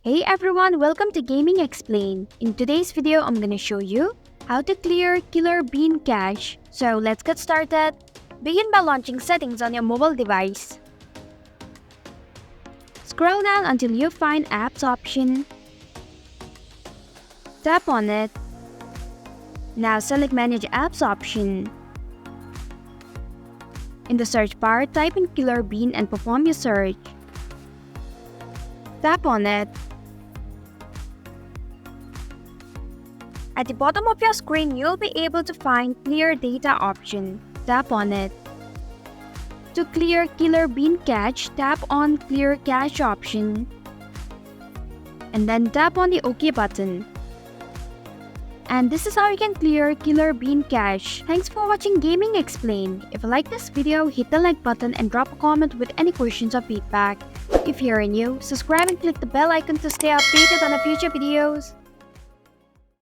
Hey everyone, welcome to Gaming Explained. In today's video, I'm gonna show you how to clear Killer Bean cache. So let's get started. Begin by launching settings on your mobile device. Scroll down until you find Apps option. Tap on it. Now select Manage Apps option. In the search bar, type in Killer Bean and perform your search. Tap on it. At the bottom of your screen, you'll be able to find Clear Data option. Tap on it. To clear Killer Bean cache, tap on Clear Cache option. And then tap on the OK button. And this is how you can clear Killer Bean cache. Thanks for watching Gaming Explained. If you like this video, hit the like button and drop a comment with any questions or feedback. If you're new, subscribe and click the bell icon to stay updated on the future videos.